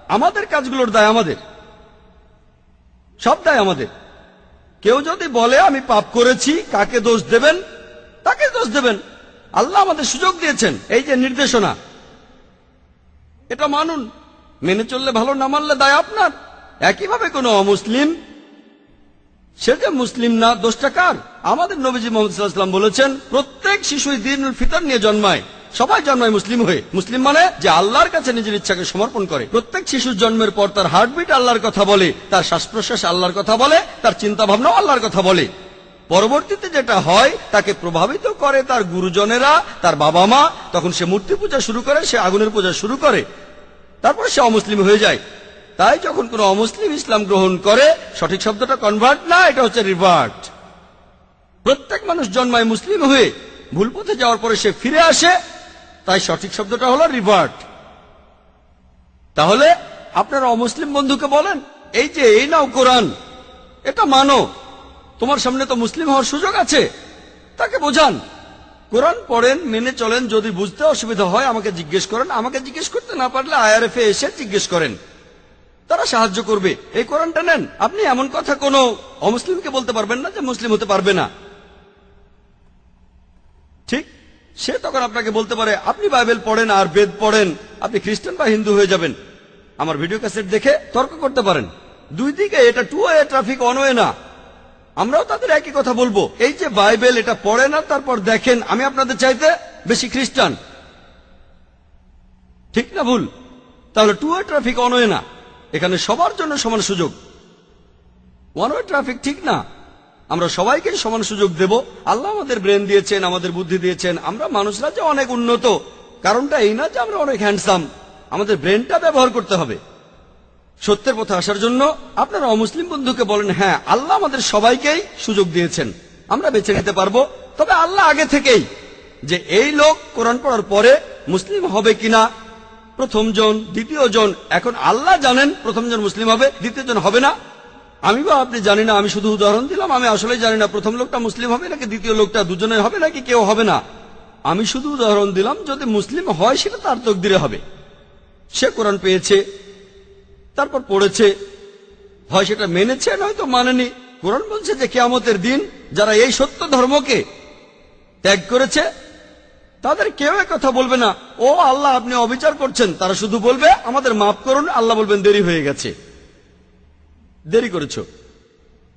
আমাদের কাজগুলোর দায় আমাদের, সব দায় আমাদের। কেউ যদি বলে আমি পাপ করেছি, কাকে দোষ দেবেন? তাকে দোষ দেবেন। আল্লাহ আমাদের সুযোগ দিয়েছেন, এই যে নির্দেশনা, এটা মানুন। মেনে চললে ভালো, না মানলে দায় আপনার। একইভাবে কোনো অমুসলিম, সে যে মুসলিম না, দোষটা কার? আমাদের নবীজি মুহাম্মদ সাল্লাল্লাহু আলাইহি ওয়াসাল্লাম বলেছেন, প্রত্যেক শিশুই দ্বীনুল ফিতর নিয়ে জন্মায়। সবাই জন্মায় মুসলিম হয়ে। মুসলিম মানে যে আল্লাহর কাছে নিজের ইচ্ছাকে সমর্পণ করে। প্রত্যেক শিশুর জন্মের পর তার হার্টবিট আল্লাহর কথা বলে, তার শ্বাস প্রশ্বাস আল্লাহর কথা বলে, তার চিন্তা ভাবনাও আল্লাহর কথা বলে। পরবর্তীতে যেটা হয়, তাকে প্রভাবিত করে তার গুরুজনেরা, তার বাবা মা। তখন সে মূর্তি পূজা শুরু করে, সে আগুনের পূজা শুরু করে, তারপর সে অমুসলিম হয়ে যায়। তাই যখন কোনো অমুসলিম ইসলাম গ্রহণ করে, সঠিক শব্দটা কনভার্ট না, এটা হচ্ছে রিভার্ট। প্রত্যেক মানুষ জন্মায় মুসলিম হয়ে, ভুল পথে যাওয়ার পরে সে ফিরে আসে, তাই সঠিক শব্দটা হলো রিভার্ট। তাহলে আপনারা অমুসলিম বন্ধুকে বলেন, এই যে এই নাও কোরআন, এটা মানো, তোমার সামনে তো মুসলিম হওয়ার সুযোগ আছে। তাকে বোঝান, কোরআন পড়েন, মেনে চলেন। যদি বুঝতে অসুবিধা হয় আমাকে জিজ্ঞেস করেন। আমাকে জিজ্ঞেস করতে না পারলে IRF এ এসে জিজ্ঞেস করেন, তারা সাহায্য করবে। এই কোরআনটা নেন। আপনি এমন কথা কোনো অমুসলিমকে বলতে পারবেন না যে মুসলিম হতে পারবে না, ঠিক? সে তখন আপনাকে বলতে পারে, আপনি বাইবেল পড়েন আর বেদ পড়েন, আপনি খ্রিস্টান বা হিন্দু হয়ে যাবেন। আমার ভিডিও ক্যাসেট দেখে তর্ক করতে পারেন। দুই দিকে, এটা two way traffic, one way না। আমরাও তাদের একই কথা বলবো, এই যে বাইবেল এটা পড়ে না, তারপর দেখেন আমি আপনাদের চাইতে বেশি খ্রিস্টান, ঠিক না ভুল? তাহলে two way traffic, one way না। এখানে সবার জন্য সমান সুযোগ। ওয়ান ওয়ে ট্রাফিক ঠিক না। আমরা সবাইকে সমান সুযোগ দেব। আল্লাহ আমাদের ব্রেন দিয়েছেন, আমাদের বুদ্ধি দিয়েছেন। আমরা মানুষরা যে অনেক উন্নত, কারণটা এই না যে আমরা অনেক হ্যান্ডসাম। আমাদের ব্রেনটা ব্যবহার করতে হবে সত্যের পথে আসার জন্য। আপনারা অমুসলিম বন্ধুকে বলেন, হ্যাঁ আল্লাহ আমাদের সবাইকেই সুযোগ দিয়েছেন, আমরা বেছে নিতে পারবো। তবে আল্লাহ আগে থেকেই যে এই লোক কোরআন পড়ার পরে মুসলিম হবে কিনা, প্রথম জন, দ্বিতীয় জন, এখন আল্লাহ জানেন প্রথম জন মুসলিম হবে, দ্বিতীয় জন হবে না। আমি বা আপনি জানি না, আমি শুধু উদাহরণ দিলাম। আমি আসলে জানি না প্রথম লোকটা মুসলিম হবে নাকি দ্বিতীয় লোকটা, দুজনে হবে নাকি কেউ হবে না। আমি শুধু উদাহরণ দিলাম। যদি মুসলিম হয় সেটা তার তকদিরে হবে। সে কোরআন পেয়েছে, তারপর পড়েছে, হয় সেটা মেনেছে নয়তো মানেনি। কোরআন বলছে যে কিয়ামতের দিন যারা এই সত্য ধর্মকে ত্যাগ করেছে, তাদের কেউ কথা বলবে না, ও আল্লাহ আপনি অবিচার করছেন। তারা শুধু বলবে আমাদের মাফ করুন। আল্লাহ বলবেন দেরি হয়ে গেছে, দেরি করেছ।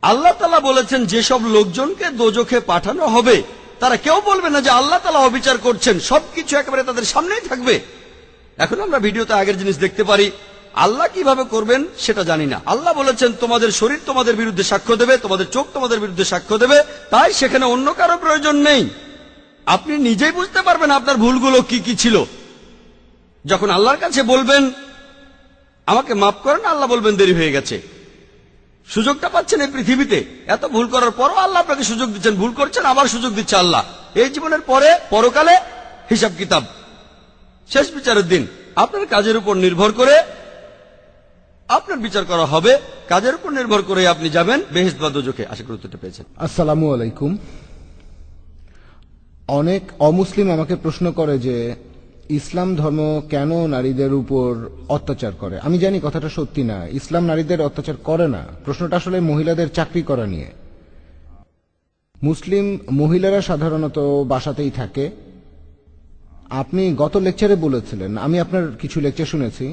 আল্লাহ তাআলা বলেছেন যেসব লোকজনকে দোজখে পাঠানো হবে, তারা কেউ বলবে না যে আল্লাহ তাআলা অবিচার করছেন। সবকিছু একেবারে তাদের সামনেই থাকবে। এখন আমরা ভিডিওতে আগের জিনিস দেখতে পারি, আল্লাহ কিভাবে করবেন সেটা জানি না। আল্লাহ বলেছেন তোমাদের শরীর তোমাদের বিরুদ্ধে সাক্ষ্য দেবে, তোমাদের চোখ তোমাদের বিরুদ্ধে সাক্ষ্য দেবে। তাই সেখানে অন্য কারো প্রয়োজন নেই। আপনি নিজেই বুঝতে পারবেন আপনার ভুলগুলো কি কি ছিল। যখন আল্লাহর কাছে বলবেন আমাকে মাফ করেন, আল্লাহ বলবেন দেরি হয়ে গেছে। সুযোগটা পাচ্ছেন এই পৃথিবীতে, এত ভুল করার পরও আল্লাহ আপনাকে সুযোগ দিচ্ছেন। ভুল করছেন, আবার সুযোগ দিচ্ছে আল্লাহ। এই জীবনের পরে পরকালে হিসাব কিতাব, শেষ বিচারের দিন আপনার কাজের উপর নির্ভর করে আপনার বিচার করা হবে। কাজের উপর নির্ভর করে আপনি যাবেন বেহেশত বা দোজখে। আশা করি উত্তরটা পেয়েছেন। আসসালামু আলাইকুম। অনেক অমুসলিম আমাকে প্রশ্ন করে যে ইসলাম ধর্ম কেন নারীদের উপর অত্যাচার করে। আমি জানি কথাটা সত্যি না, ইসলাম নারীদের অত্যাচার করে না। প্রশ্নটা আসলে মহিলাদের চাকরি করা নিয়ে। মুসলিম মহিলারা সাধারণত বাসাতেই থাকে। আপনি গত লেকচারে বলেছিলেন, আমি আপনার কিছু লেকচার শুনেছি,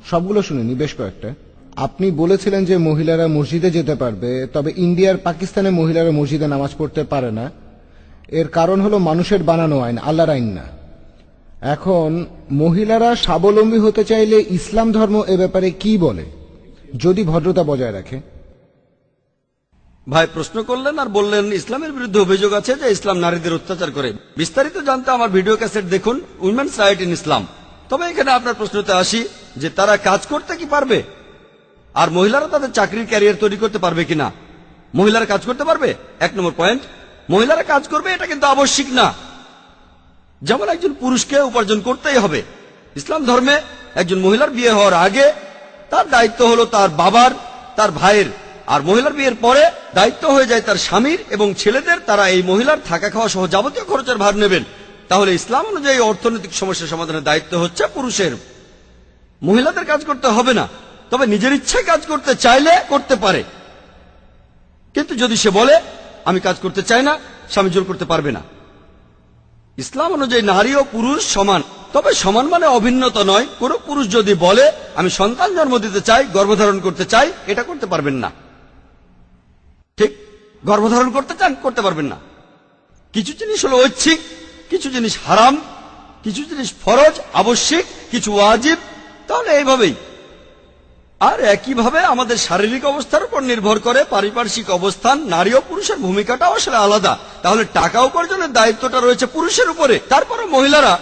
সবগুলো শুনিনি, বেশ কয়েকটা। আপনি বলেছিলেন যে মহিলারা মসজিদে যেতে পারবে, তবে ইন্ডিয়ার পাকিস্তানে মহিলারা মসজিদে নামাজ পড়তে পারে না। এর কারণ হলো মানুষের বানানো আইন, আল্লাহর আইন না। এখন মহিলারা স্বাবলম্বী হতে চাইলে ইসলাম ধর্ম এ ব্যাপারে কি বলে, যদি ভদ্রতা বজায় রাখে? ভাই প্রশ্ন করলেন আর বললেন ইসলামের বিরুদ্ধে অভিযোগ আছে যে ইসলাম নারীদের অত্যাচার করে। বিস্তারিত জানতে আমার ভিডিও ক্যাসেট দেখুন, উইমেন্স রাইট ইন ইসলাম। তবে এখানে আপনার প্রশ্নতে আসি যে তারা কাজ করতে কি পারবে, আর মহিলারা তাদের চাকরির ক্যারিয়ার তৈরি করতে পারবে কিনা। মহিলারা কাজ করতে পারবে, 1 নম্বর পয়েন্ট। মহিলারা কাজ করবে এটা কিন্তু আবশ্যিক না। যেমন একজন পুরুষকে উপার্জন করতেই হবে। ইসলাম ধর্মে একজন মহিলার বিয়ে হওয়ার আগে তার দায়িত্ব হলো তার বাবার, তার ভাইয়ের, আর মহিলার বিয়ের পরে দায়িত্ব হয়ে যায় তার স্বামীর এবং ছেলেদের। তারা এই মহিলার থাকা খাওয়া সহ যাবতীয় খরচের ভার নেবেন। তাহলে ইসলাম অনুযায়ী অর্থনৈতিক সমস্যার সমাধানের দায়িত্ব হচ্ছে পুরুষের। মহিলাদের কাজ করতে হবে না, তবে নিজের ইচ্ছায় কাজ করতে চাইলে করতে পারে। কিন্তু যদি সে বলে আমি কাজ করতে চাই না, স্বামী জোর করতে পারবে না। ইসলাম অনুযায়ী নারী ও পুরুষ সমান, তবে সমান মানে অভিন্নতা নয়। কোন পুরুষ যদি বলে আমি সন্তান জন্ম দিতে চাই, গর্ভধারণ করতে চাই, এটা করতে পারবেন না। ঠিক, গর্ভধারণ করতে চান, করতে পারবেন না। কিছু জিনিস হলো ঐচ্ছিক, কিছু জিনিস হারাম, কিছু জিনিস ফরজ আবশ্যিক, কিছু ওয়াজিব। তাহলে এইভাবেই। আর একইভাবে আমাদের শারীরিক অবস্থার উপর নির্ভর করে পারিপার্শ্বিক অবস্থান, নারী ও পুরুষের ভূমিকাটাও আসলে আলাদা। তাহলে টাকা উপার্জনের দায়িত্বটা রয়েছে পুরুষের উপরে। তারপরে মহিলারা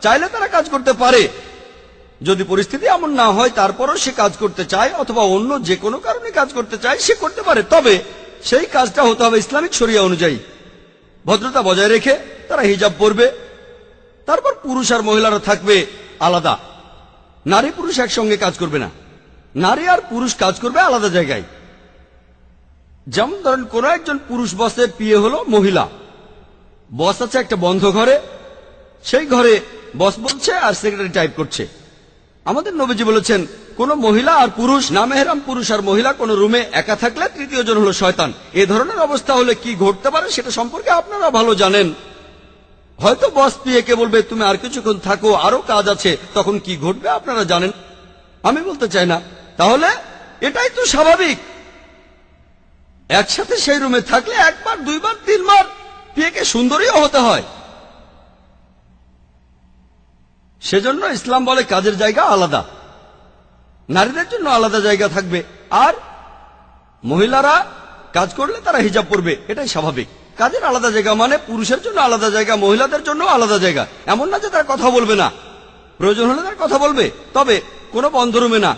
চাইলে তারা কাজ করতে পারে। যদি পরিস্থিতি এমন না হয়, তারপরও সে কাজ করতে চায় অথবা অন্য যে কোনো কারণে কাজ করতে চায়, সে করতে পারে। তবে সেই কাজটা হতে হবে ইসলামিক শরিয়া অনুযায়ী। ভদ্রতা বজায় রেখে তারা হিজাব পরবে। তারপর পুরুষ আর মহিলারা থাকবে আলাদা। নারী পুরুষ একসঙ্গে কাজ করবে না, নারী আর পুরুষ কাজ করবে আলাদা জায়গায়। যেমন ধরেন কোন একজন পুরুষ বসের পিএ হলো মহিলা। বস আছে একটা বন্ধ ঘরে, সেই ঘরে বস বলছে আর সেক্রেটারি টাইপ করছে। আমাদের নবীজি বলেছেন কোন মহিলা আর পুরুষ, নামেহরাম পুরুষ আর মহিলা কোন রুমে একা থাকলে তৃতীয় জন হলো শয়তান। এ ধরনের অবস্থা হলে কি ঘটতে পারে সেটা সম্পর্কে আপনারা ভালো জানেন। হয়তো বস পিএ কে বলবে তুমি আর কিছুক্ষণ থাকো, আরো কাজ আছে, তখন কি ঘটবে আপনারা জানেন। আমি বলতে চাই না। তাহলে এটাই তো স্বাভাবিক। একসাথে সেই রুমে থাকলে একবার, দুইবার, তিনবার পিএ কে সুন্দরীও হতে হয়। সেজন্য ইসলাম বলে কাজের জায়গা আলাদা, নারীদের জন্য আলাদা জায়গা থাকবে। আর মহিলারা কাজ করলে তারা হিজাব পরবে, এটাই স্বাভাবিক। কাজের আলাদা জায়গা মানে পুরুষের জন্য আলাদা জায়গা, মহিলাদের জন্য আলাদা জায়গা। এমন না যে তারা কথা বলবে না, প্রয়োজন হলে তারা কথা বলবে, তবে কোনো বন্ধ রুমে না।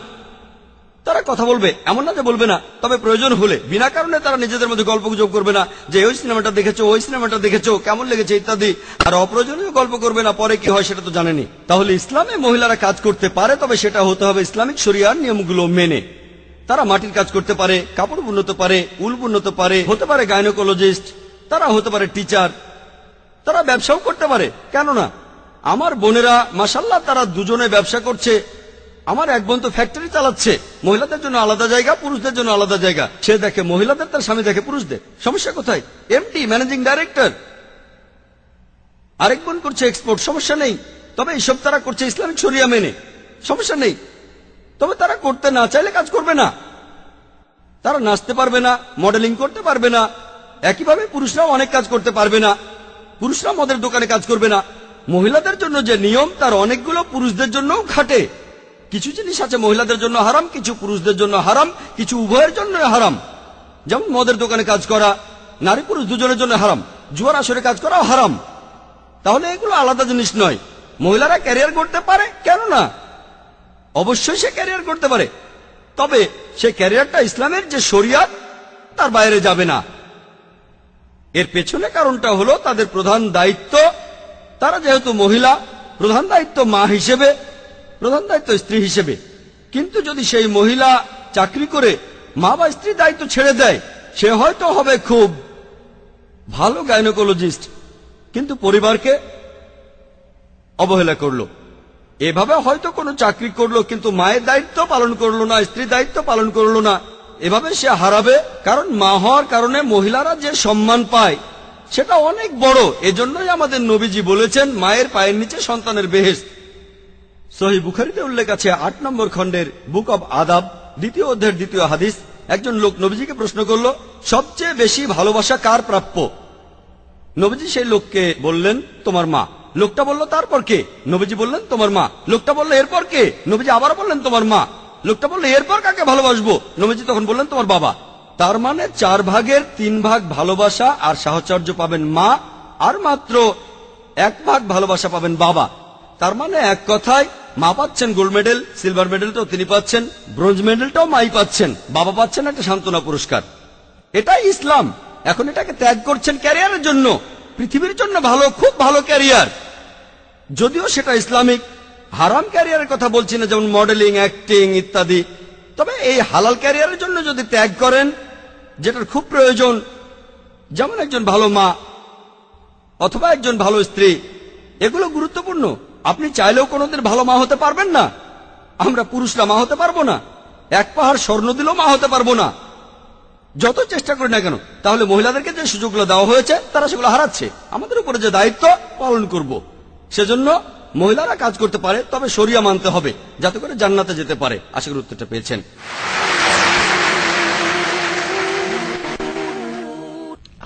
তারা কথা বলবে, এমন না যে বলবে না, তবে প্রয়োজন হলে। বিনা কারণে তারা নিজেদের মধ্যে গল্পগুজব করবে না যে ওই সিনেমাটা দেখেছো, ওই সিনেমাটা দেখেছো, কেমন লেগেছে ইত্যাদি। আর অপ্রয়োজনীয় গল্প করবে না, পরে কি হয় সেটা তো জানেনি। তাহলে ইসলামে মহিলারা কাজ করতে পারে, তবে সেটা হতে হবে ইসলামিক শরিয়ার নিয়মগুলো মেনে। তারা মাটির কাজ করতে পারে, কাপড় বুনতে পারে, উল বুনতে পারে, হতে পারে গাইনোকোলজিস্ট, তারা হতে পারে টিচার, তারা ব্যবসাও করতে পারে। কেননা আমার বোনেরা মাশাআল্লাহ তারা দুজনে ব্যবসা করছে। আমার এক বোন তো ফ্যাক্টরি চালাচ্ছে। মহিলাদের জন্য আলাদা জায়গা, পুরুষদের জন্য আলাদা জায়গা। সে দেখে মহিলাদের, তার স্বামী দেখে পুরুষদের। সমস্যা কোথায়? MD, managing director. আরেক বোন করছে এক্সপোর্ট, সমস্যা নেই। তবে এইসব তারা করছে ইসলামিক শরিয়া মেনে, সমস্যা নেই। তবে তারা করতে না চাইলে কাজ করবে না। তারা নাচতে পারবে না, মডেলিং করতে পারবে না। একইভাবে পুরুষরাও অনেক কাজ করতে পারবে না। পুরুষরা মদের দোকানে কাজ করবে না। মহিলাদের জন্য যে নিয়ম, তার অনেকগুলো পুরুষদের জন্যও খাটে। কিছু জিনিস আছে মহিলাদের জন্য হারাম, কিছু পুরুষদের জন্য হারাম, কিছু উভয়ের জন্য হারাম। যেমন মদের দোকানে কাজ করা নারী পুরুষ দুজনের জন্য হারাম, জুয়ার আসরে কাজ করাও হারাম। তাহলে এগুলো আলাদা জিনিস নয়। মহিলারা ক্যারিয়ার করতে পারে, কেন না? অবশ্যই সে ক্যারিয়ার করতে পারে, তবে সে ক্যারিয়ারটা ইসলামের যে শরিয়াত তার বাইরে যাবে না। এর পেছনে কারণটা হলো তাদের প্রধান দায়িত্ব। তারা যেহেতু মহিলা, প্রধান দায়িত্ব মা হিসেবে, প্রধান দায়িত্ব স্ত্রী হিসেবে। কিন্তু যদি সেই মহিলা চাকরি করে মা বা স্ত্রীর দায়িত্ব ছেড়ে দেয়, সে হয়তো হবে খুব ভালো গাইনোকোলজিস্ট, কিন্তু পরিবারকে অবহেলা করলো। এভাবে হয়তো কোনো চাকরি করলো, কিন্তু মায়ের দায়িত্ব পালন করলো না, স্ত্রীর দায়িত্ব পালন করলো না। এভাবে সে হারাবে। কারণ মা হওয়ার কারণে মহিলারা যে সম্মান পায় সেটা অনেক বড়। এজন্যই আমাদের নবীজি বলেছেন মায়ের পায়ের নিচে সন্তানের বেহেশত। সহিহ বুখারীতে উল্লেখ আছে 8 নম্বর খণ্ডের বুক অব আদাব 2য় অধ্যায়ের 2য় হাদিস। একজন লোক নবীজিকে প্রশ্ন করল, সবচেয়ে বেশি ভালোবাসা কার প্রাপ্য? নবীজি সেই লোককে বললেন, তোমার মা। লোকটা বলল, তারপর কে? নবীজি বললেন, তোমার মা। লোকটা বলল, এরপর কে? নবীজি আবার বললেন, তোমার মা। লোকটা বলল, এরপর কাকে ভালোবাসবো? নবীজি তখন বললেন, তোমার বাবা। তার মানে 4 ভাগের 3 ভাগ ভালোবাসা আর সাহচর্য পাবেন মা, আর মাত্র 1 ভাগ ভালোবাসা পাবেন বাবা। তার মানে এক কথায় মা পাচ্ছেন গোল্ড মেডেল, সিলভার মেডেলটাও তিনি পাচ্ছেন, ব্রোঞ্জ মেডেলটাও মাই পাচ্ছেন, বাবা পাচ্ছেন একটা সান্ত্বনা পুরস্কার। এটাই ইসলাম। এখন এটাকে ত্যাগ করছেন ক্যারিয়ারের জন্য, পৃথিবীর জন্য ভালো, খুব ভালো ক্যারিয়ার, যদিও সেটা ইসলামিক। হারাম ক্যারিয়ারের কথা বলছি না, যেমন মডেলিং, অ্যাক্টিং ইত্যাদি। তবে এই হালাল ক্যারিয়ারের জন্য যদি ত্যাগ করেন, যেটার খুব প্রয়োজন, যেমন একজন ভালো মা অথবা একজন ভালো স্ত্রী, এগুলো গুরুত্বপূর্ণ। আপনি চাইলেও কোনোদিন ভালো মা হতে পারবেন না। আমরা পুরুষরা মা হতে পারবো না? এক পাহাড় স্বর্ণ দিলেও মা হতে পারবো না, যত চেষ্টা করি না কেন। তাহলে মহিলাদেরকে যে সুযোগগুলো দেওয়া হয়েছে তারা সেগুলো হারাচ্ছে। আমাদের উপরে যে দায়িত্ব পালন করব, সেজন্য মহিলারা কাজ করতে পারে, তবে শরিয়া মানতে হবে যাতে করে জান্নাতে যেতে পারে। আশা করি উত্তরটা পেয়েছেন।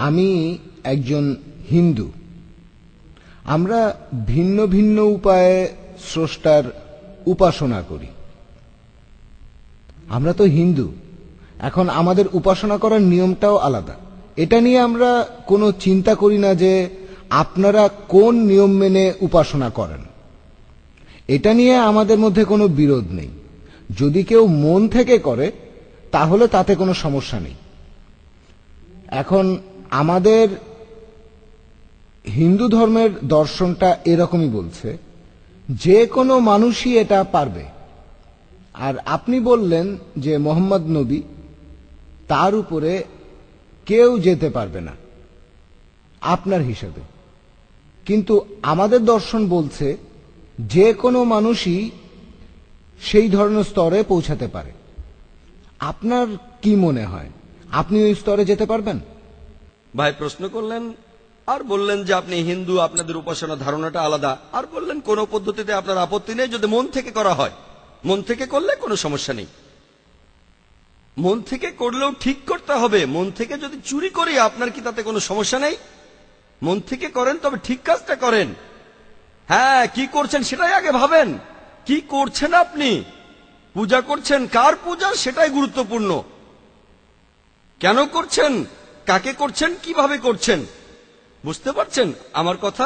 আমি একজন হিন্দু। আমরা ভিন্ন ভিন্ন উপায়ে স্রষ্টার উপাসনা করি। আমরা তো হিন্দু, এখন আমাদের উপাসনা করার নিয়মটাও আলাদা। এটা নিয়ে আমরা কোনো চিন্তা করি না যে আপনারা কোন নিয়ম মেনে উপাসনা করেন। এটা নিয়ে আমাদের মধ্যে কোনো বিরোধ নেই। যদি কেউ মন থেকে করে তাহলে তাতে কোনো সমস্যা নেই। এখন আমাদের হিন্দু ধর্মের দর্শনটা এরকমই বলছে, যে কোনো মানুষই এটা পারবে। আর আপনি বললেন যে মোহাম্মদ নবী, তার উপরে কেউ যেতে পারবে না আপনার হিসাবে। কিন্তু আমাদের দর্শন বলছে যে কোনো মানুষই সেই ধরনের স্তরে পৌঁছাতে পারে। আপনার কি মনে হয়, আপনি ওই স্তরে যেতে পারবেন? ভাই প্রশ্ন করলেন আর বললেন যে আপনি হিন্দু, আপনাদের উপাসনা ধারণাটা আলাদা, আর বললেন কোন পদ্ধতিতে আপনার আপত্তি নেই যদি মন থেকে করা হয়। মন থেকে করলে কোনো সমস্যা নেই। মন থেকে করলেও ঠিক করতে হবে। মন থেকে যদি চুরি করি আপনার কি তাতে কোনো সমস্যা নেই? মন থেকে করেন তবে ঠিক কাজটা করেন। হ্যাঁ, কি করছেন সেটাই আগে ভাবেন। কি করছেন আপনি? পূজা করছেন, কার পূজা সেটাই গুরুত্বপূর্ণ। কেন করছেন, কাকে করছেন, কিভাবে করছেন, বুঝতে পারছেন আমার কথা?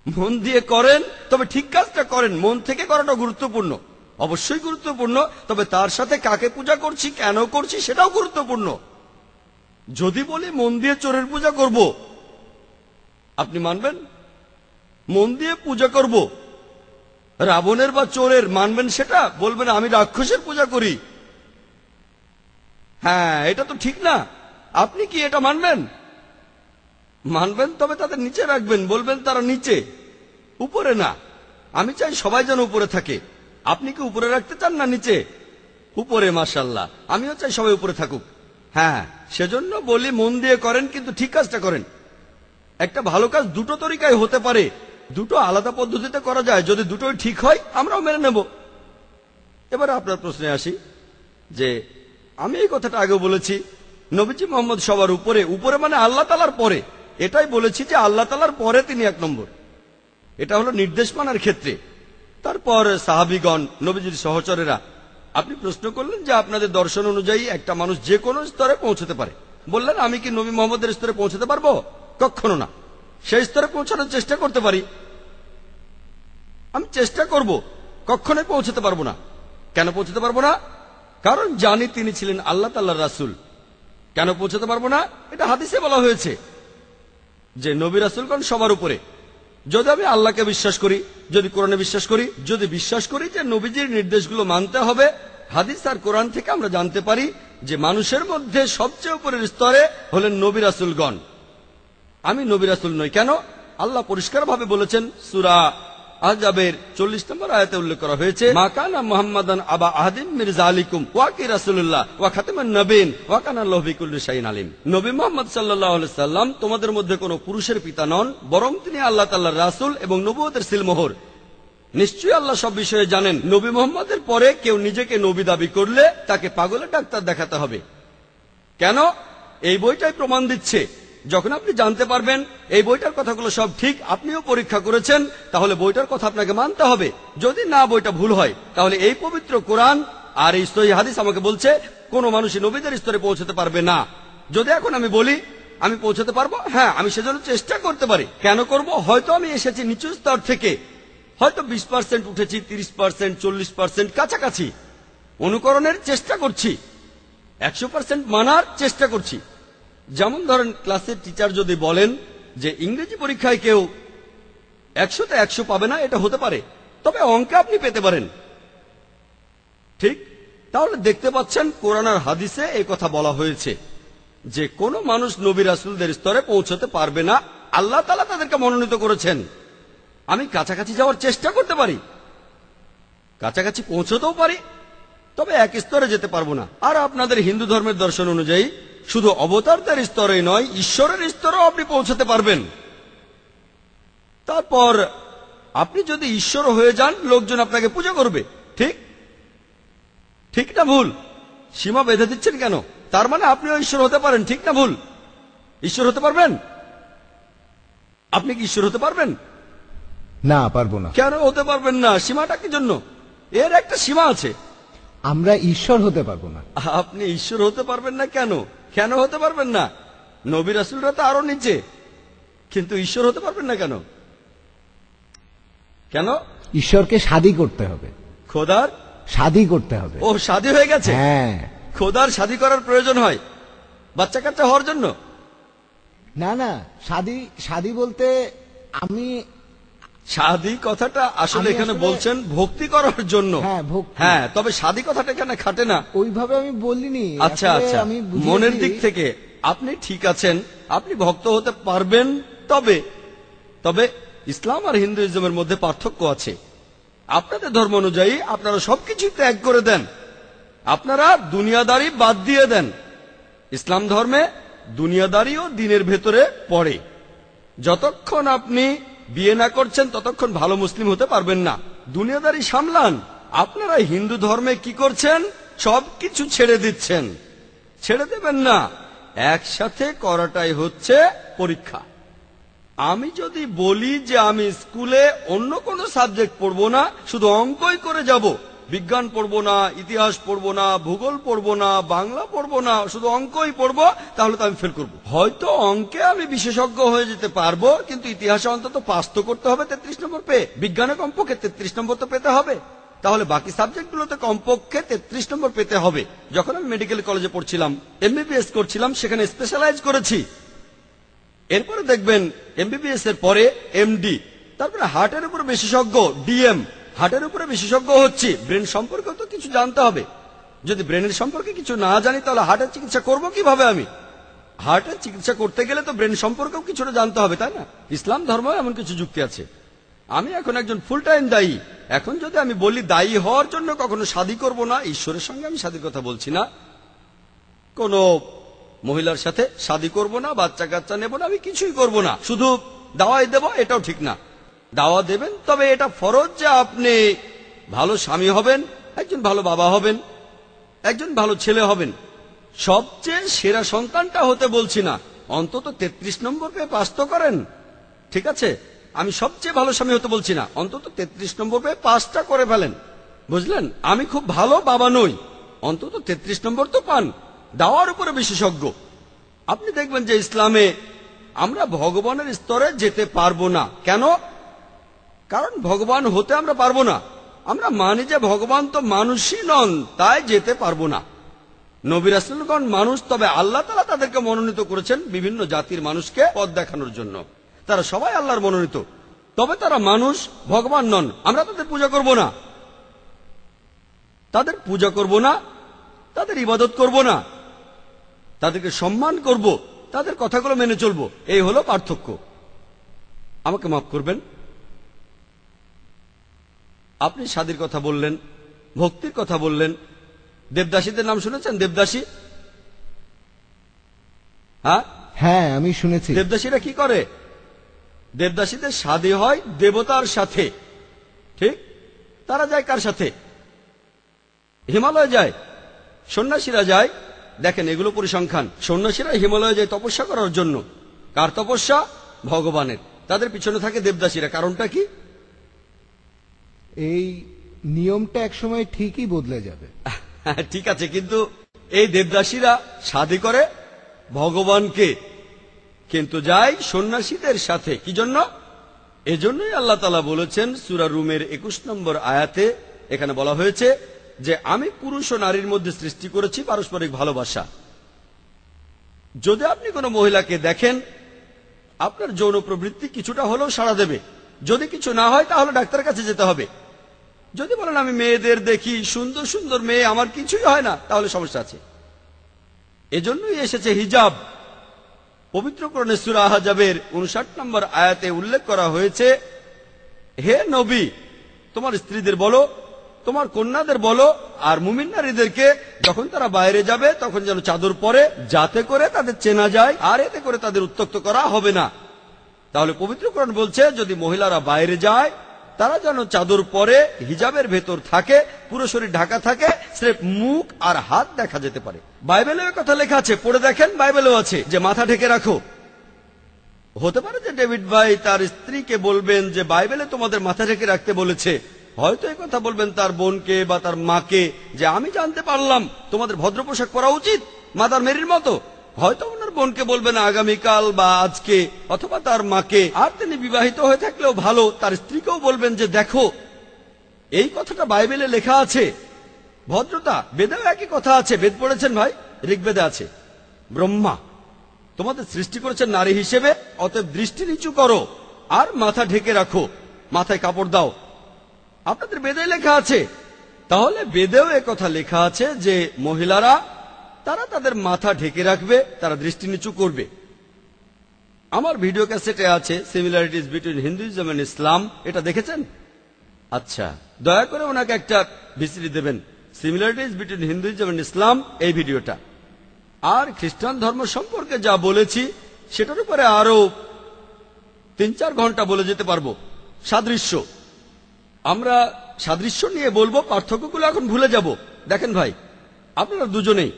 মন দিয়ে করেন তবে ঠিক কাজটা করেন। মন থেকে করাটা গুরুত্বপূর্ণ, অবশ্যই গুরুত্বপূর্ণ, তবে তার সাথে কাকে পূজা করছি, কেন করছি সেটাও গুরুত্বপূর্ণ। যদি বলি মন দিয়ে চোরের পূজা করব, আপনি মানবেন? মন দিয়ে পূজা করব রাবণের বা চোরের, মানবেন সেটা? বলবেন আমি রাক্ষসের পূজা করি। হ্যাঁ, এটা তো ঠিক না। আপনি কি এটা মানবেন? মানবেন, তবে তাদের নিচে রাখবেন, বলবেন তারা নিচে, উপরে না। আমি চাই সবাই যেন উপরে থাকে। আপনি কি উপরে রাখতে চান না নিচে? উপরে, মাশাআল্লাহ। আমিও চাই সবাই উপরে থাকুক। হ্যাঁ, সেজন্য বলি মন দিয়ে করেন কিন্তু ঠিক কাজটা করেন। একটা ভালো কাজ দুটো তরিকায় হতে পারে, দুটো আলাদা পদ্ধতিতে করা যায়। যদি দুটোই ঠিক হয় আমরাও মেনে নেব। এবার আপনার প্রশ্নে আসি, যে আমি এই কথাটা আগেও বলেছি, নবীজি মোহাম্মদ সবার উপরে। উপরে মানে আল্লাহ তাআলার পরে। এটাই বলেছি যে আল্লাহ তাআলার পরে তিনি এক নম্বর। এটা হলো নির্দেশ মানার ক্ষেত্রে। তারপর সাহাবীগণ, নবীজির সহচরেরা। আপনি প্রশ্ন করলেন যে আপনাদের দর্শন অনুযায়ী একটা মানুষ যে কোনো স্তরে পৌঁছতে পারে। বললেন আমি কি নবী মোহাম্মদের স্তরে পৌঁছতে পারবো? কখনো না। সেই স্তরে পৌঁছানোর চেষ্টা করতে পারি, আমি চেষ্টা করব, কখনোই পৌঁছতে পারবো না। কেন পৌঁছতে পারবো না? কারণ জানি তিনি ছিলেন আল্লাহ তাআলার রাসূল। কেন পৌঁছতে পারবো না? এটা হাদিসে বলা হয়েছে যে নবী রাসূলগণ সবার উপরে। যদি আমি আল্লাহকে বিশ্বাস করি, যদি কোরআনে বিশ্বাস করি, যদি বিশ্বাস করি যে নবীজির নির্দেশগুলো মানতে হবে, হাদিস আর কোরআন থেকে আমরা জানতে পারি যে মানুষের মধ্যে সবচেয়ে উপরের স্তরে হলেন নবী রাসূলগণ। আমি নবী রাসূল নই। কেন? আল্লাহ পরিষ্কারভাবে বলেছেন, সূরা আহজাবের 40 নম্বর আয়াতে উল্লেখ করা হয়েছে, মা কানা মুহাম্মাদান আবা আহাদিম মির যালিকুম ওয়া কি রাসূলুল্লাহ ওয়া খাতামান নবীন ওয়া কানা আল্লাহু বিকুল্লি শাইইন আলিম। নবী মুহাম্মদ সাল্লাল্লাহু আলাইহি সাল্লাম তোমাদের মধ্যে কোনো পুরুষের পিতা নন, বরং তিনি আল্লাহ তাআলার রাসূল এবং নবুয়তের সিলমোহর। নিশ্চয়ই আল্লাহ সব বিষয়ে জানেন। নবী মুহাম্মদের পরে কেউ নিজেকে নবী দাবি করলে তাকে পাগলের ডাক্তার দেখাতে হবে। কেন? এই বইটাই প্রমাণ দিচ্ছে। যখন আপনি জানতে পারবেন এই বইটার কথাগুলো সব ঠিক, আপনিও পরীক্ষা করেছেন, তাহলে বইটার কথা আপনাকে মানতে হবে। যদি না বইটা ভুল হয়, তাহলে এই পবিত্র কোরআন আর এই সহিহ হাদিস আমাকে বলছে কোনো মানুষই নবীদের স্তরে পৌঁছতে পারবে না। যদি এখন আমি বলি আমি পৌঁছতে পারবো, হ্যাঁ, আমি সেজন্য চেষ্টা করতে পারি। কেন করব? হয়তো আমি এসেছি নিচু স্তর থেকে, হয়তো 20% উঠেছি, 30%, 40% কাছাকাছি। অনুকরণের চেষ্টা করছি, 100% মানার চেষ্টা করছি। যেমন ধরেন, ক্লাসের টিচার যদি বলেন যে ইংরেজি পরীক্ষায় কেউ 100তে 100 পাবে না, এটা হতে পারে, তবে অঙ্কে আপনি পেতে পারেন। ঠিক? তাহলে দেখতে পাচ্ছেন কোরআন আর হাদিসে এই কথা বলা হয়েছে যে কোনো মানুষ নবী রাসূলদের স্তরে পৌঁছতে পারবে না। আল্লাহ তাআলা তাদেরকে মনোনীত করেছেন। আমি কাছাকাছি যাওয়ার চেষ্টা করতে পারি, কাছাকাছি পৌঁছতেও পারি, তবে এক স্তরে যেতে পারবো না। আর আপনাদের হিন্দু ধর্মের দর্শন অনুযায়ী শুধু অবতারদের স্তরে নয়, ঈশ্বরের স্তরেও আপনি পৌঁছতে পারবেন। তারপর আপনি যদি ঈশ্বর হয়ে যান, লোকজন আপনাকে পূজা করবে। ঠিক ঠিক না ভুল? সীমা বেঁধে দিচ্ছেন কেন? তার মানে আপনিও ঈশ্বর হতে পারেন, ঠিক না ভুল? ঈশ্বর হতে পারবেন? আপনি কি ঈশ্বর হতে পারবেন? না, পারবো না। কেন হতে পারবেন না? সীমাটা কি জন্য? এর একটা সীমা আছে। আমরা ঈশ্বর হতে পারবো না। আপনি ঈশ্বর হতে পারবেন না কেন? কেন হতে পারবেন না? নবী রাসূলরা তো আরো নিচে, কিন্তু ঈশ্বর হতে পারবেন না কেন? কেন? ঈশ্বরকে শাদী করতে হবে। খোদার শাদী করতে হবে। ও শাদী হয়ে গেছে? হ্যাঁ। খোদার শাদী করার প্রয়োজন হয় বাচ্চা কাচ্চা হওয়ার জন্য? না না, শাদী শাদী বলতে আমি শাদী কথাটা আসলে আমি এখানে আসলে- বলছেন ভক্তি করার জন্য। হ্যাঁ, ভক্তি। হ্যাঁ, তবে শাদী কথাটা এখানে খাটে না। ওইভাবে আমি বলিনি। আচ্ছা আসলে আচ্ছা, আমি বুঝিয়েছি- মনের দিক থেকে আপনি ঠিক আছেন, আপনি ভক্ত হতে পারবেন। তবে তবে ইসলাম আর হিন্দুইজমের মধ্যে পার্থক্য আছে। আপনাদের ধর্ম অনুযায়ী আপনারা সবকিছু ত্যাগ করে দেন, আপনারা দুনিয়াদারি বাদ দিয়ে দেন। ইসলাম ধর্মে দুনিয়াদারিও দিনের ভেতরে পড়ে। যতক্ষণ আপনি বিয়ে না করছেন ততক্ষণ ভালো মুসলিম হতে পারবেন না। দুনিয়াদারি সামলান। আপনারা হিন্দু ধর্মে কি করছেন? সবকিছু ছেড়ে দিচ্ছেন। ছেড়ে দেবেন না, একসাথে করাটাই হচ্ছে পরীক্ষা। আমি যদি বলি যে আমি স্কুলে অন্য কোনো সাবজেক্ট পড়বো না, শুধু অঙ্কই করে যাব, বিজ্ঞান পড়বো না, ইতিহাস পড়বো না, ভূগোল পড়বো না, বাংলা পড়বো না, শুধু অঙ্কই পড়বো, তাহলে তো আমি ফেল করবো। হয়তো অঙ্কে আমি বিশেষজ্ঞ হয়ে যেতে পারবো, কিন্তু ইতিহাসে অন্তত পাস তো করতে হবে 33 নম্বর পেয়ে, বিজ্ঞানে কমপক্ষে 33 নম্বর তো পেতে হবে। তাহলে বাকি সাবজেক্টগুলোতে কমপক্ষে 33 নম্বর পেতে হবে। যখন আমি মেডিকেল কলেজে পড়ছিলাম, এমবিবিএস করছিলাম, সেখানে স্পেশালাইজ করেছি। এরপরে দেখবেন এমবিবিএস এর পরে এমডি, তারপরে হার্টের উপর বিশেষজ্ঞ ডিএম, হার্টের উপরে বিশেষজ্ঞ হচ্ছি। ব্রেন সম্পর্কে তো কিছু জানতে হবে। যদি ব্রেনের সম্পর্কে কিছু না জানি তাহলে হার্টের চিকিৎসা করব কিভাবে? আমি হার্টের চিকিৎসা করতে গেলে তো ব্রেন সম্পর্কেও কিছুটা জানতে হবে, তাই না? ইসলাম ধর্ম এমন কিছু যুক্তি আছে। আমি এখন একজন ফুল টাইম দায়ী। এখন যদি আমি বলি দায়ী হওয়ার জন্য কখনো শাদী করব না, ঈশ্বরের সঙ্গে আমি শাদীর কথা বলছি না, কোন মহিলার সাথে শাদী করব না, বাচ্চা কাচ্চা নেব না, আমি কিছুই করব না, শুধু দাওয়াই দেব, এটাও ঠিক না। দাওয়া দেবেন, তবে এটা ফরজ যে আপনি ভালো স্বামী হবেন, একজন ভালো বাবা হবেন, একজন ভালো ছেলে হবেন। সবচেয়ে সেরা সন্তানটা হতে বলছি না, অন্তত 33 নম্বর পেয়ে পাস তো করেন। ঠিক আছে, আমি সবচেয়ে ভালো স্বামী হতে বলছি না, অন্তত 33 নম্বর পেয়ে পাসটা করে ফেলেন। বুঝলেন? আমি খুব ভালো বাবা নই, অন্তত 33 নম্বর তো পান। দাওয়ার উপরে বিশেষজ্ঞ। আপনি দেখবেন যে ইসলামে আমরা ভগবানের স্তরে যেতে পারবো না। কেন? কারণ ভগবান হতে আমরা পারবো না। আমরা মানি যে ভগবান তো মানুষই নন, তাই যেতে পারবো না। নবী রাসূলগণ মানুষ, তবে আল্লাহ তাআলা তাদেরকে মনোনীত করেছেন বিভিন্ন জাতির মানুষকে পথ দেখানোর জন্য। তারা সবাই আল্লাহর মনোনীত, তবে তারা মানুষ, ভগবান নন। আমরা তাদের পূজা করব না, তাদের পূজা করব না, তাদের ইবাদত করব না, তাদেরকে সম্মান করব, তাদের কথাগুলো মেনে চলব। এই হলো পার্থক্য। আমাকে মাফ করবেন, আপনি শাদীর কথা বললেন, ভক্তির কথা বললেন। দেবদাসীদের নাম শুনেছেন? দেবদাসী? হ্যাঁ হ্যাঁ, আমি শুনেছি। দেবদাসীরা কি করে? দেবদাসীদের শাদী হয় দেবতার সাথে। ঠিক? তারা যায় কার সাথে? হিমালয় যায়। সন্ন্যাসীরা যায়, দেখেন এগুলো পরিসংখ্যান। সন্ন্যাসীরা হিমালয়ে যায় তপস্যা করার জন্য। কার তপস্যা? ভগবানের। তাদের পিছনে থাকে দেবদাসীরা। কারণটা কি? এই নিয়মটা একসময় ঠিকই বদলে যাবে। ঠিক আছে, কিন্তু এই দেবদাসীরা শাদী করে ভগবানকে, কিন্তু যায় সন্ন্যাসীদের সাথে। কি জন্য? এজন্যই আল্লাহ তাআলা বলেছেন সূরা রুমের 21 নম্বর আয়াতে, এখানে বলা হয়েছে যে আমি পুরুষ ও নারীর মধ্যে সৃষ্টি করেছি পারস্পরিক ভালোবাসা। যদি আপনি কোনো মহিলাকে দেখেন, আপনার যৌন প্রবৃত্তি কিছুটা হলেও সাড়া দেবে। যদি কিছু না হয় তাহলে ডাক্তারের কাছে যেতে হবে। যদি বলেন আমি মেয়েদের দেখি, সুন্দর সুন্দর মেয়ে, আমার কিছুই হয় না, তাহলে সমস্যা আছে। এজন্যই এসেছে হিজাব। পবিত্র কোরআনে সূরা আহজাবের 59 নম্বর আয়াতে উল্লেখ করা হয়েছে, হে নবী, তোমার স্ত্রীদের বলো তোমার কন্যাদের বলো আর মুমিন নারীদেরকে যখন তারা বাইরে যাবে তখন যেন চাদর পরে, যাতে করে তাদের চেনা যায় আর এতে করে তাদের উত্ত্যক্ত করা হবে না। তাহলে পবিত্র কোরআন বলছে যদি মহিলারা বাইরে যায় তারা যেন চাদর পরে, হিজাবের ভেতর থাকে, পুরো শরীর ঢাকা থাকে, স্রেফ মুখ আর হাত দেখা যেতে পারে। বাইবেলেও কথা লেখা আছে, পড়ে দেখেন, বাইবেলেও আছে যে মাথা ঢেকে রাখো। হতে পারে যে ডেভিড ভাই তার স্ত্রীকে বলবেন যে বাইবেলে তোমাদের মাথা ঢেকে রাখতে বলেছে। হয়তো এই কথা বলবেন তার বোনকে বা তার মাকে যে আমি জানতে পারলাম তোমাদের ভদ্র পোশাক পরা উচিত, মাদার মেরির মতো। হয়তো ওনার বোনকে বলবেন আগামীকাল বা আজকে, অথবা তার মাকে। আর তিনি বিবাহিত হয়ে থাকলেও ভালো, তার স্ত্রীকেও বলবেন যে দেখো এই কথাটা বাইবেলে লেখা আছে। ভদ্রতা বেদেও একই কথা আছে। বেদ পড়েছেন ভাই? ঋগ্বেদে আছে ব্রহ্মা তোমাদের সৃষ্টি করেছেন নারী হিসেবে, অতএব দৃষ্টি নিচু করো আর মাথা ঢেকে রাখো, মাথায় কাপড় দাও। আপনাদের বেদে লেখা আছে। তাহলে বেদেও কথা লেখা আছে যে মহিলারা তারা তাদের মাথা ঢেকে রাখবে, তারা দৃষ্টি নিচু করবে। আমার ভিডিও ক্যাসেটে আছে সিমিলারিটিজ বিটুইন হিন্দুইজম এন্ড ইসলাম। এটা দেখেছেন? আচ্ছা, দয়া করে ওনাকে একটা ভিসিডি দেবেন, সিমিলারিটিজ বিটুইন হিন্দুইজম এন্ড ইসলাম, এই ভিডিওটা। আর খ্রিস্টান ধর্ম সম্পর্কে যা বলেছি সেটার উপরে আরো 3-4 ঘন্টা বলে যেতে পারবো। সাদৃশ্য, আমরা সাদৃশ্য নিয়ে বলবো, পার্থক্যগুলো এখন ভুলে যাব। দেখেন ভাই, আপনারা দুজনেই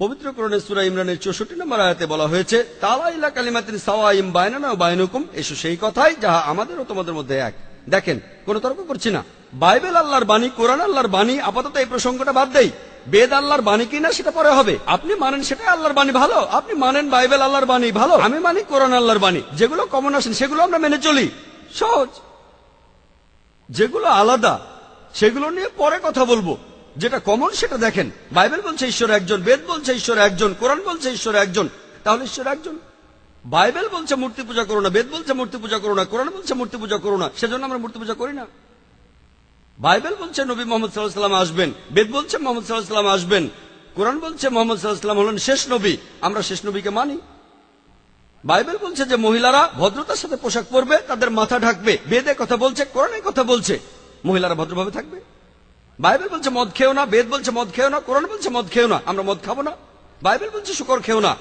পবিত্র কোরআনে সূরা ইমরানের 64 নম্বর আয়াতে বলা হয়েছে তাআলা ইলা কালিমাতিন সাওয়াইম বাইনানা ওয়া বাইনাকুম, এসো সেই কথাই যাহা আমাদের ও তোমাদের মধ্যে এক। দেখেন, কোনো তর্ক করছি না। বাইবেল আল্লাহর বাণী, কোরআন আল্লাহর বাণী। আপাতত এই প্রসঙ্গটা বাদ দেই। বেদ আল্লাহর বাণী কিনা সেটা পরে হবে। আপনি মানেন সেটা আল্লাহর বাণী, ভালো। আপনি মানেন বাইবেল আল্লাহর বাণী, ভালো। আমি মানি কোরআন আল্লাহর বাণী। যেগুলো কমন আসেন সেগুলো আমরা মেনে চলি, সহজ। যেগুলো আলাদা সেগুলো নিয়ে পরে কথা বলবো। যেটা কমন সেটা দেখেন। বাইবেল বলছে ঈশ্বর একজন, বেদ বলছে ঈশ্বর একজন, কোরআন বলছে ঈশ্বর একজন। তাহলে ঈশ্বর একজন। বাইবেল বলছে মূর্তি পূজা করো না, বেদ বলছে মূর্তি পূজা করো না, কোরআন বলছে মূর্তি পূজা করো না, সেজন্য আমরা মূর্তি পূজা করি না। বাইবেল বলছে নবী মোহাম্মদ সাল্লাল্লাহু আলাইহি ওয়াসাল্লাম আসবেন, বেদ বলছে মোহাম্মদ সাল্লাল্লাহু আলাইহি ওয়াসাল্লাম আসবেন, কোরআন বলছে মোহাম্মদ সাল্লাল্লাহু আলাইহি ওয়াসাল্লাম হলেন শেষ নবী। আমরা শেষ নবীকে মানি। বাইবেল বলছে যে মহিলারা ভদ্রতার সাথে পোশাক পরবে, তাদের মাথা ঢাকবে। বেদে কথা বলছে, কোরআনে কথা বলছে মহিলারা ভদ্রভাবে থাকবে। বাইবেল বলছে মদ খেও না, বেদ বলছে মদ খেও না, কোরআন বলছে মদ খেও না, আমরা মদ খাবো না। বাইবেল বলছে শুকর খেও না,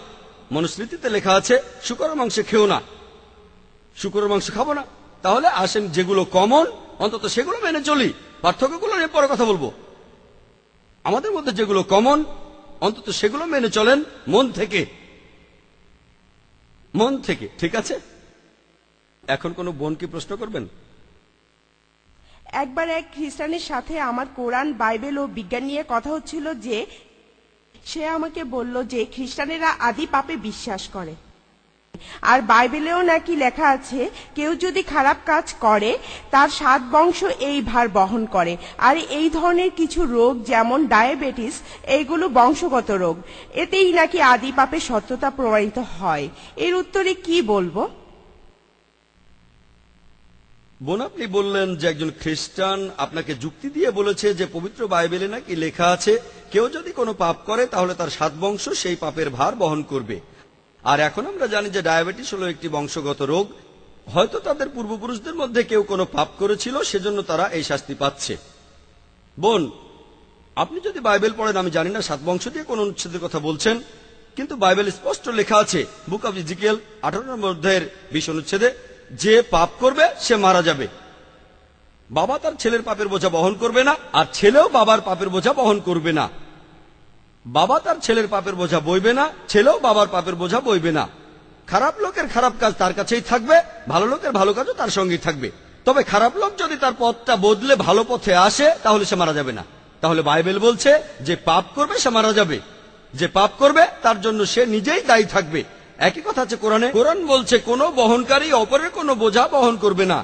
মনুস্মৃতিতে লেখা আছে শুকরের মাংস খেও না, শুকরের মাংস খাবো না। তাহলে আসেন যেগুলো কমন অন্তত সেগুলো মেনে চলি, পার্থক্যগুলো নিয়ে পরে কথা বলবো। আমাদের মধ্যে যেগুলো কমন অন্তত সেগুলো মেনে চলেন মন থেকে, মন থেকে, ঠিক আছে? এখন কোনো বোন কি প্রশ্ন করবেন? একবার এক খ্রিস্টানের সাথে আমার কোরআন, বাইবেল ও বিজ্ঞান নিয়ে কথা হচ্ছিল যে সে আমাকে বলল যে খ্রিস্টানেরা আদি পাপে বিশ্বাস করে, আর বাইবেলেও নাকি লেখা আছে কেউ যদি খারাপ কাজ করে তার 7 বংশ এই ভার বহন করে। আর এই ধরনের কিছু রোগ যেমন ডায়াবেটিস, এইগুলো বংশগত রোগ। এতেই নাকি আদি পাপের সত্যতা প্রমাণিত হয়। এর উত্তরে কি বলবো? বোন, আপনি বললেন যে একজন খ্রিস্টান আপনাকে যুক্তি দিয়ে বলেছে যে পবিত্র বাইবেলে নাকি লেখা আছে কেউ যদি কোনো পাপ করে তাহলে তার 7 বংশ সেই পাপের ভার বহন করবে। আর এখন আমরা জানি যে ডায়াবেটিস হলো একটি বংশগত রোগ। হয়তো তাদের পূর্বপুরুষদের মধ্যে কেউ কোনো পাপ করেছিল, সেজন্য তারা এই শাস্তি পাচ্ছে। বোন, আপনি যদি বাইবেল পড়েন, আমি জানি না 7 বংশ দিয়ে কোন অনুচ্ছেদের কথা বলছেন, কিন্তু বাইবেল স্পষ্ট লেখা আছে বুক অব ইজিকিয়েল 18 নম্বর অধ্যায়ের 20 অনুচ্ছেদে যে পাপ করবে সে মারা যাবে। বাবা তার ছেলের পাপের বোঝা বহন করবে না, আর ছেলেও বাবার পাপের বোঝা বহন করবে না। বাবা তার ছেলের পাপের বোঝা বইবে না, ছেলেও বাবার পাপের বোঝা বইবে না। খারাপ লোকের খারাপ কাজ তার কাছেই থাকবে, ভালো লোকের ভালো কাজও তার সঙ্গেই থাকবে। তবে খারাপ লোক যদি তার পথটা বদলে ভালো পথে আসে তাহলে সে মারা যাবে না। তাহলে বাইবেল বলছে যে পাপ করবে সে মারা যাবে, যে পাপ করবে তার জন্য সে নিজেই দায়ী থাকবে। একই কথা আছে কোরআনে। কোরআন বলছে কোনো বহনকারী অপরের কোনো বোঝা বহন করবে না,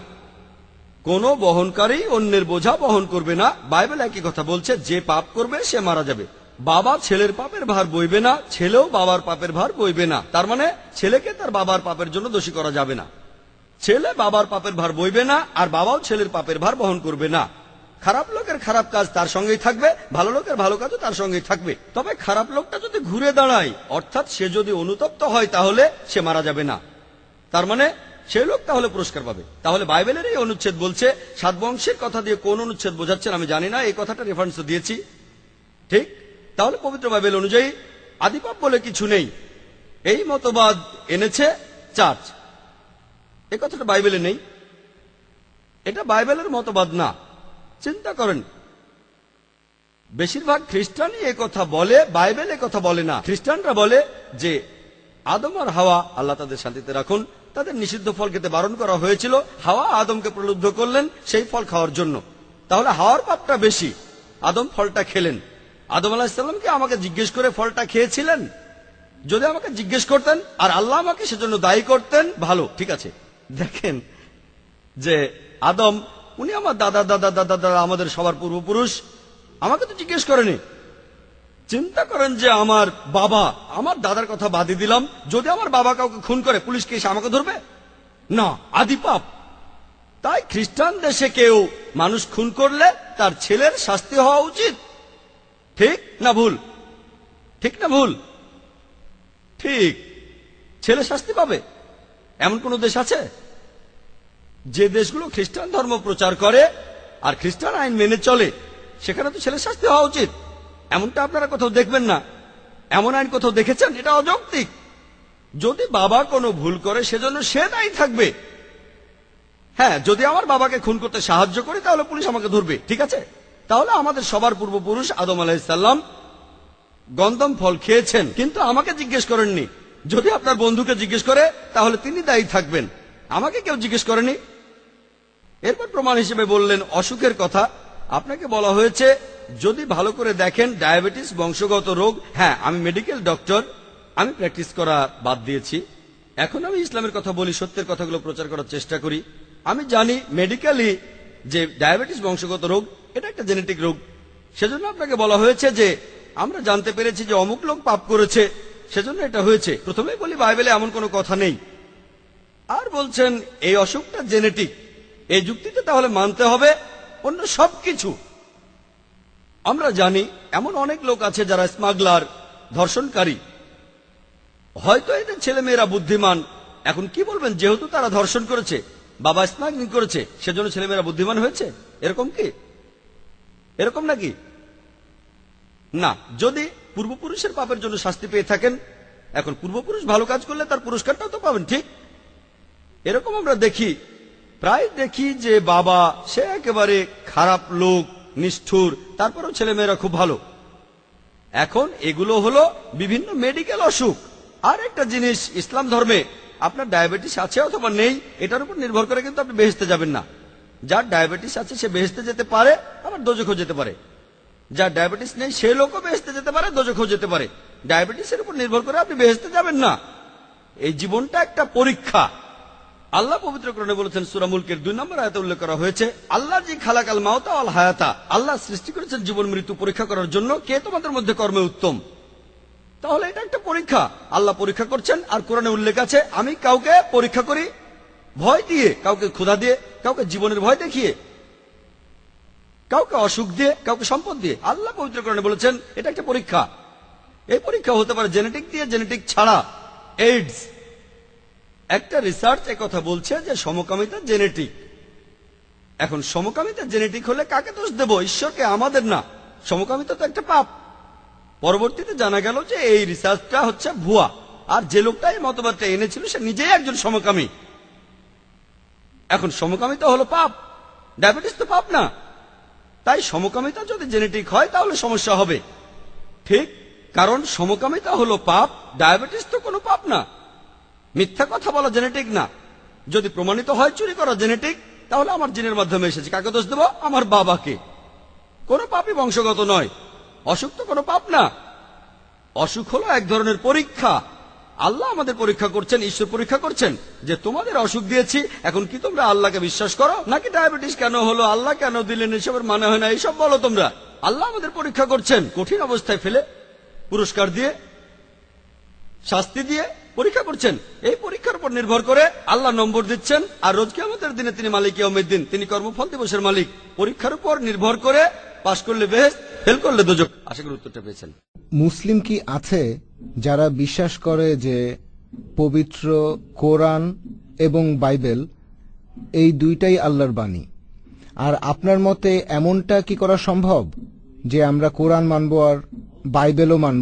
কোনো বহনকারী অন্যের বোঝা বহন করবে না। বাইবেল একই কথা বলছে যে পাপ করবে সে মারা যাবে। বাবা ছেলের পাপের ভার বইবে না, ছেলেও বাবার পাপের ভার বইবে না। তার মানে ছেলেকে তার বাবার পাপের জন্য দোষী করা যাবে না। ছেলে বাবার পাপের ভার বইবে না, আর বাবাও ছেলের পাপের ভার বহন করবে না। খারাপ লোকের খারাপ কাজ তার সঙ্গেই থাকবে, ভালো লোকের ভালো কাজও তার সঙ্গেই থাকবে। তবে খারাপ লোকটা যদি ঘুরে দাঁড়ায়, অর্থাৎ সে যদি অনুতপ্ত হয়, তাহলে সে মারা যাবে না। তার মানে সেই লোক তাহলে পুরস্কার পাবে। তাহলে বাইবেলের এই অনুচ্ছেদ বলছে 7 বংশের কথা দিয়ে কোন অনুচ্ছেদ বোঝাচ্ছেন আমি জানি না, এই কথাটা রেফারেন্স দিয়েছি, ঠিক? তাহলে পবিত্র বাইবেল অনুযায়ী আদিপাপ বলে কিছু নেই, এই মতবাদ এনেছে চার্চ। এই কথাটা বাইবেলে নেই, এটা বাইবেলের মতবাদ না। চিন্তা করেন, বেশিরভাগ খ্রিস্টানই কথা বলে, বাইবেল কথা বলে না। খ্রিস্টানরা বলে যে আদম আর হাওয়া, আল্লাহ তাদের শান্তিতে রাখুন, তাদের নিষিদ্ধ ফল খেতে বারণ করা হয়েছিল, হাওয়া আদমকে প্রলুব্ধ করলেন সেই ফল খাওয়ার জন্য। তাহলে হাওয়ার পাপটা বেশি, আদম ফলটা খেলেন। আদম আলাহিসাল্লাম কি আমাকে জিজ্ঞেস করে ফলটা খেয়েছিলেন? যদি আমাকে জিজ্ঞেস করতেন আর আল্লাহ আমাকে সেজন্য দায়ী করতেন, ভালো, ঠিক আছে। দেখেন যে আদম, উনি আমার দাদা দাদা দাদা দাদা, আমাদের সবার পূর্বপুরুষ, আমাকে তো জিজ্ঞেস করেনি। চিন্তা করেন যে আমার বাবা, আমার দাদার কথা বাদই দিলাম, যদি আমার বাবা কাউকে খুন করে, পুলিশকে এসে আমাকে ধরবে না? আদি পাপ। তাই খ্রিস্টান দেশে কেউ মানুষ খুন করলে তার ছেলের শাস্তি হওয়া উচিত, ঠিক না ভুল? ঠিক না ভুল? ঠিক, ছেলে শাস্তি পাবে। এমন কোন দেশ আছে? যে দেশগুলো খ্রিস্টান ধর্ম প্রচার করে আর খ্রিস্টান আইন মেনে চলে, সেখানে তো ছেলে শাস্তি হওয়া উচিত। এমনটা আপনারা কোথাও দেখবেন না। এমন আইন কোথাও দেখেছেন? এটা অযৌক্তিক। যদি বাবা কোনো ভুল করে সেজন্য সে দায়ী থাকবে। হ্যাঁ, যদি আমার বাবাকে খুন করতে সাহায্য করি তাহলে পুলিশ আমাকে ধরবে, ঠিক আছে? তাহলে আমাদের সবার পূর্বপুরুষ আদম আলাইহিসসালাম গন্ধম ফল খেয়েছেন, কিন্তু আমাকে জিজ্ঞেস করেননি। যদি আপনার বন্ধুকে জিজ্ঞেস করে তাহলে তিনি দায়ী থাকবেন, আমাকে কেউ জিজ্ঞেস করেনি। এরপর প্রমাণ হিসেবে বললেন অসুখের কথা। আপনাকে বলা হয়েছে যদি ভালো করে দেখেন ডায়াবেটিস বংশগত রোগ। হ্যাঁ, আমি মেডিকেল ডক্টর, আমি প্র্যাকটিস করা বাদ দিয়েছি, এখন আমি ইসলামের কথা বলি, সত্যের কথাগুলো প্রচার করার চেষ্টা করি। আমি জানি মেডিকেলি যে ডায়াবেটিস বংশগত রোগ এটা একটা জেনেটিক রোগ। সেজন্য আপনাকে বলা হয়েছে যে আমরা জানতে পেরেছি যে অমুক লোক পাপ করেছে, সেজন্য এটা হয়েছে। প্রথমেই বলি বাইবেলে এমন কোনো কথা নেই। আর বলছেন এই অসুখটা জেনেটিক, এই যুক্তিতে তাহলে মানতে হবে অন্য সবকিছু। আমরা জানি এমন অনেক লোক আছে যারা স্মাগলার, ধর্ষণকারী। হয়তো এদের ছেলেমেয়েরা বুদ্ধিমান। এখন কি বলবেন, যেহেতু তারা ধর্ষণ করেছে, বাবা স্মাগলিং করেছে, সেজন্য ছেলেমেয়েরা বুদ্ধিমান হয়েছে? এরকম কি? এরকম নাকি? না। যদি পূর্বপুরুষের পাপের জন্য শাস্তি পেয়ে থাকেন, এখন পূর্বপুরুষ ভালো কাজ করলে তার পুরস্কারটাও তো পাবেন, ঠিক? এরকম আমরা দেখি, প্রায় দেখি যে বাবা সে একেবারে খারাপ লোক, নিষ্ঠুর, তারপরেও ছেলেমেয়েরা খুব ভালো। এখন এগুলো হলো বিভিন্ন মেডিকেল অসুখ। আর একটা জিনিস, ইসলাম ধর্মে আপনার ডায়াবেটিস আছে অথবা নেই এটার উপর নির্ভর করে কিন্তু আপনি বেহেশতে যাবেন না। যার ডায়াবেটিস আছে সে বেহেশতে যেতে পারে, আবার দোজখও যেতে পারে। যার ডায়াবেটিস নেই সে লোকও বেহেশতে যেতে পারে, দোজখও যেতে পারে। ডায়াবেটিসের উপর নির্ভর করে আপনি বেহেশতে যাবেন না। এই জীবনটা একটা পরীক্ষা। আল্লাহ পবিত্র কোরআনে বলেছেন, সূরা মুলকের 2 নম্বর আয়াতে উল্লেখ করা হয়েছে, আল্লাহ জি খালাকাল মাউতা ওয়াল হায়াতা, আল্লাহ সৃষ্টি করেছেন জীবন মৃত্যু পরীক্ষা করার জন্য কে তোমাদের মধ্যে কর্মে উত্তম। তাহলে এটা একটা পরীক্ষা, আল্লাহ পরীক্ষা করছেন। আর কোরআনে উল্লেখ আছে আমি কাউকে পরীক্ষা করি ভয় দিয়ে, কাউকে ক্ষুধা দিয়ে, কাউকে জীবনের ভয় দেখিয়ে, কাউকে অসুখ দিয়ে, কাউকে সম্পদ দিয়ে। আল্লাহ পবিত্র কোরআনে বলেছেন এটা একটা পরীক্ষা। এই পরীক্ষা হতে পারে জেনেটিক দিয়ে, জেনেটিক ছাড়া। এইডস, একটা রিসার্চ কথা বলছে যে সমকামিতা জেনেটিক। এখন সমকামিতা জেনেটিক হলে কাকে দোষ দেব? ঈশ্বরকে, আমাদের না। সমকামিতা তো একটা পাপ। পরবর্তীতে জানা গেল যে এই রিসার্চটা হচ্ছে ভুয়া, আর যে লোকটা এই মতবাদটা এনেছিল সে নিজেই একজন সমকামী। এখন সমকামিতা হলো পাপ, ডায়াবেটিস তো পাপ না। তাই সমকামিতা যদি জেনেটিক হয় তাহলে সমস্যা হবে, ঠিক? কারণ সমকামিতা হলো পাপ, ডায়াবেটিস তো কোনো পাপ না। মিথ্যা কথা বলা জেনেটিক না। যদি প্রমাণিত হয় চুরি করা জেনেটিক, তাহলে আমার জিনের মাধ্যমে এসেছে, কাকে দোষ দেব? আমার বাবাকে। কোনো পাপই বংশগত নয়। অসুখ তো কোনো পাপ না। অসুখ হলো এক ধরনের পরীক্ষা। আল্লাহ আমাদের পরীক্ষা করছেন, ঈশ্বর পরীক্ষা করছেন যে তোমাদের অসুখ দিয়েছি, এখন কি তোমরা আল্লাহকে বিশ্বাস করো? নাকি ডায়াবেটিস কেন হলো, আল্লাহ কেন দিলেন, এসবের মানে হয় না, এইসব বলো তোমরা। আল্লাহ আমাদের পরীক্ষা করছেন, কঠিন অবস্থায় ফেলে পুরস্কার দিয়ে, শাস্তি দিয়ে পরীক্ষা করছেন। এই পরীক্ষার উপর নির্ভর করে আল্লাহ নম্বর দিচ্ছেন। আর রোজ কিয়ামতের দিনে তিনি মালিক ইয়াউমিদ্দিন, তিনি কর্মফল দিবসের মালিক। পরীক্ষার উপর নির্ভর করে পাশ করলে বেহেশত, ফেল করলে দোজখ। আশা করি উত্তরটা পেয়েছেন। মুসলিম কি আছে যারা বিশ্বাস করে যে পবিত্র কোরআন এবং বাইবেল এই দুইটাই আল্লাহর বাণী। আর আপনার মতে এমনটা কি করা সম্ভব যে আমরা কোরআন মানব আর বাইবেলও মানব?